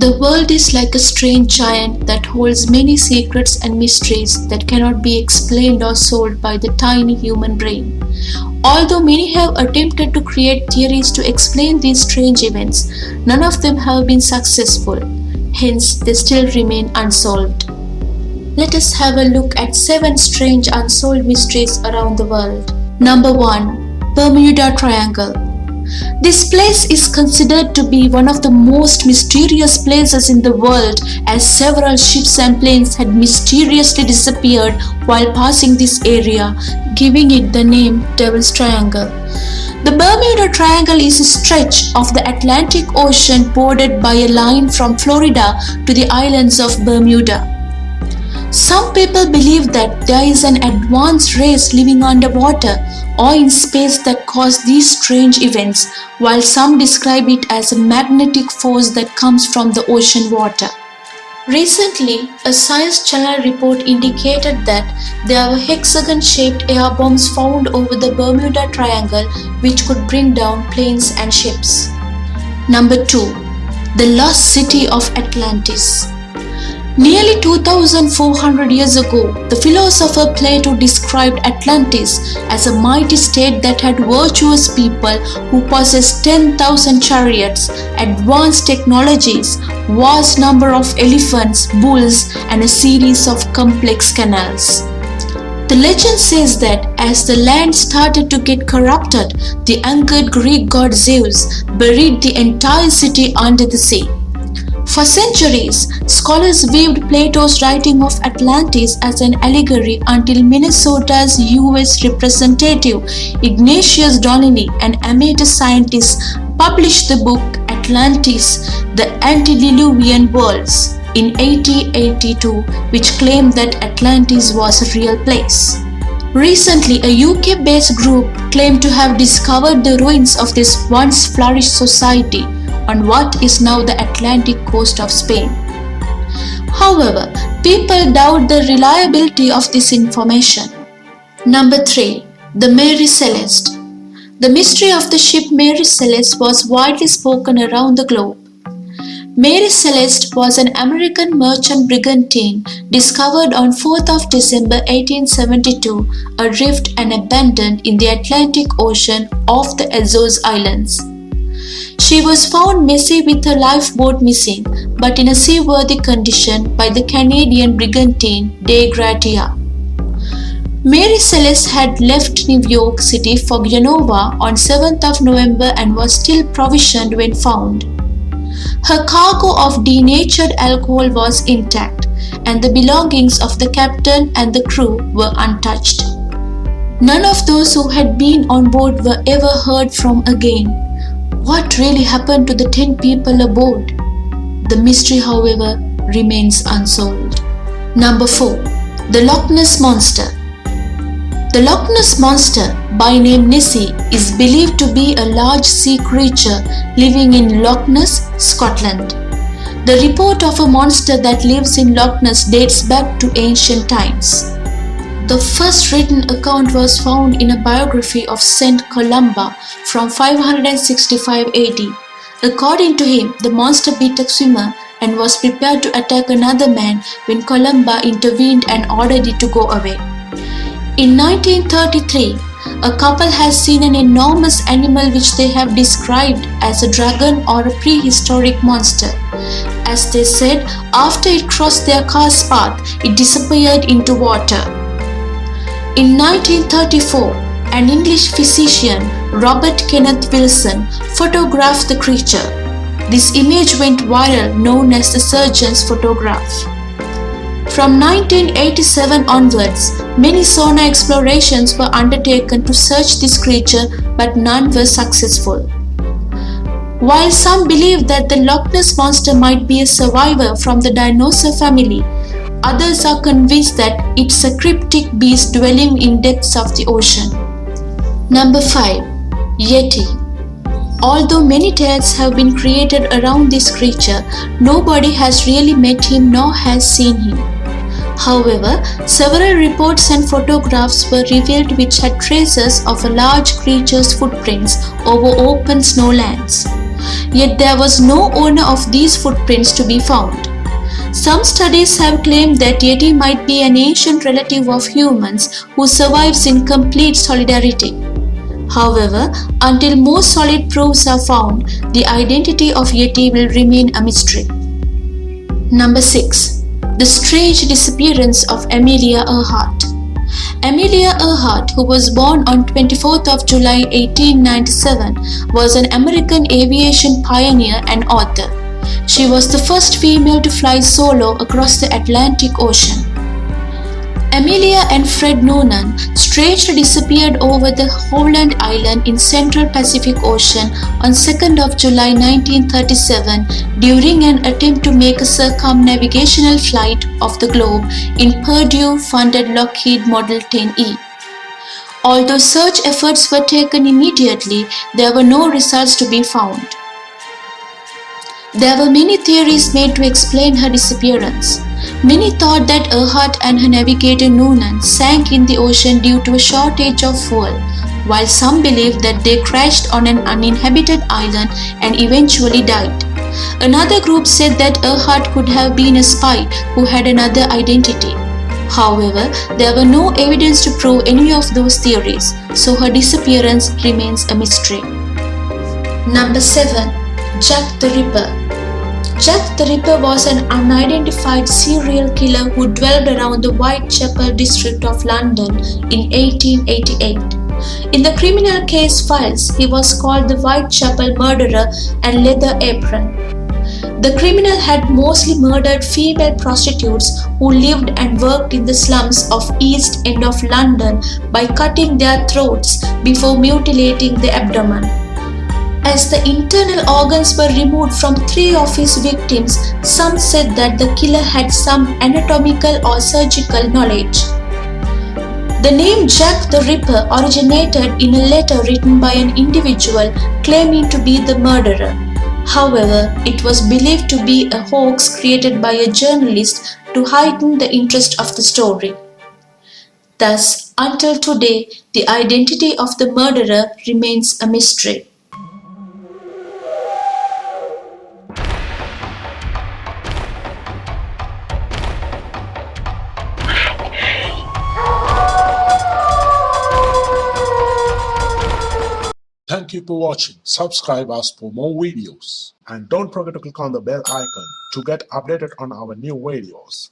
The world is like a strange giant that holds many secrets and mysteries that cannot be explained or solved by the tiny human brain. Although many have attempted to create theories to explain these strange events, none of them have been successful. Hence, they still remain unsolved. Let us have a look at 7 strange unsolved mysteries around the world. Number 1. Bermuda Triangle. This place is considered to be one of the most mysterious places in the world, as several ships and planes had mysteriously disappeared while passing this area, giving it the name Devil's Triangle. The Bermuda Triangle is a stretch of the Atlantic Ocean bordered by a line from Florida to the islands of Bermuda. Some people believe that there is an advanced race living underwater or in space that cause these strange events, while some describe it as a magnetic force that comes from the ocean water. Recently, a Science Channel report indicated that there were hexagon-shaped air bombs found over the Bermuda Triangle which could bring down planes and ships. Number 2. The Lost City of Atlantis. Nearly 2,400 years ago, the philosopher Plato described Atlantis as a mighty state that had virtuous people who possessed 10,000 chariots, advanced technologies, vast number of elephants, bulls, and a series of complex canals. The legend says that as the land started to get corrupted, the angered Greek god Zeus buried the entire city under the sea. For centuries, scholars viewed Plato's writing of Atlantis as an allegory until Minnesota's U.S. representative Ignatius Donnelly, an amateur scientist, published the book Atlantis, The Antediluvian Worlds in 1882, which claimed that Atlantis was a real place. Recently, a UK-based group claimed to have discovered the ruins of this once flourished society on what is now the Atlantic coast of Spain. However, people doubt the reliability of this information. Number 3. The Mary Celeste. The mystery of the ship Mary Celeste was widely spoken around the globe. Mary Celeste was an American merchant brigantine discovered on 4th of December 1872, adrift and abandoned in the Atlantic Ocean off the Azores Islands. She was found messy with her lifeboat missing, but in a seaworthy condition by the Canadian brigantine De Gratia. Mary Celeste had left New York City for Genova on 7th of November and was still provisioned when found. Her cargo of denatured alcohol was intact, and the belongings of the captain and the crew were untouched. None of those who had been on board were ever heard from again. What really happened to the 10 people aboard? The mystery, however, remains unsolved. Number 4. The Loch Ness Monster. The Loch Ness Monster, by name Nessie, is believed to be a large sea creature living in Loch Ness, Scotland. The report of a monster that lives in Loch Ness dates back to ancient times. The first written account was found in a biography of Saint Columba from 565 AD. According to him, the monster beat a swimmer and was prepared to attack another man when Columba intervened and ordered it to go away. In 1933, a couple has seen an enormous animal which they have described as a dragon or a prehistoric monster. As they said, after it crossed their car's path, it disappeared into water. In 1934, an English physician, Robert Kenneth Wilson, photographed the creature. This image went viral, known as the surgeon's photograph. From 1987 onwards, many sonar explorations were undertaken to search this creature, but none were successful. While some believe that the Loch Ness Monster might be a survivor from the dinosaur family, others are convinced that it's a cryptic beast dwelling in depths of the ocean. Number 5. Yeti. Although many tales have been created around this creature, nobody has really met him nor has seen him. However, several reports and photographs were revealed which had traces of a large creature's footprints over open snowlands. yet there was no owner of these footprints to be found. Some studies have claimed that Yeti might be an ancient relative of humans who survives in complete solidarity. However, until more solid proofs are found, the identity of Yeti will remain a mystery. Number 6. The strange disappearance of Amelia Earhart. Amelia Earhart, who was born on 24th of July 1897, was an American aviation pioneer and author. She was the first female to fly solo across the Atlantic Ocean. Amelia and Fred Noonan strangely disappeared over the Howland Island in Central Pacific Ocean on 2nd of July 1937 during an attempt to make a circumnavigational flight of the globe in Purdue-funded Lockheed Model 10E. Although search efforts were taken immediately, there were no results to be found. There were many theories made to explain her disappearance. Many thought that Earhart and her navigator Noonan sank in the ocean due to a shortage of fuel, while some believed that they crashed on an uninhabited island and eventually died. Another group said that Earhart could have been a spy who had another identity. However, there were no evidence to prove any of those theories, so her disappearance remains a mystery. Number 7. Jack the Ripper. Jack the Ripper was an unidentified serial killer who dwelled around the Whitechapel district of London in 1888. In the criminal case files, he was called the Whitechapel Murderer and Leather Apron. The criminal had mostly murdered female prostitutes who lived and worked in the slums of East End of London by cutting their throats before mutilating the abdomen. As the internal organs were removed from 3 of his victims, some said that the killer had some anatomical or surgical knowledge. The name Jack the Ripper originated in a letter written by an individual claiming to be the murderer. However, it was believed to be a hoax created by a journalist to heighten the interest of the story. Thus, until today, the identity of the murderer remains a mystery. Thank you for watching. Subscribe us for more videos. And don't forget to click on the bell icon to get updated on our new videos.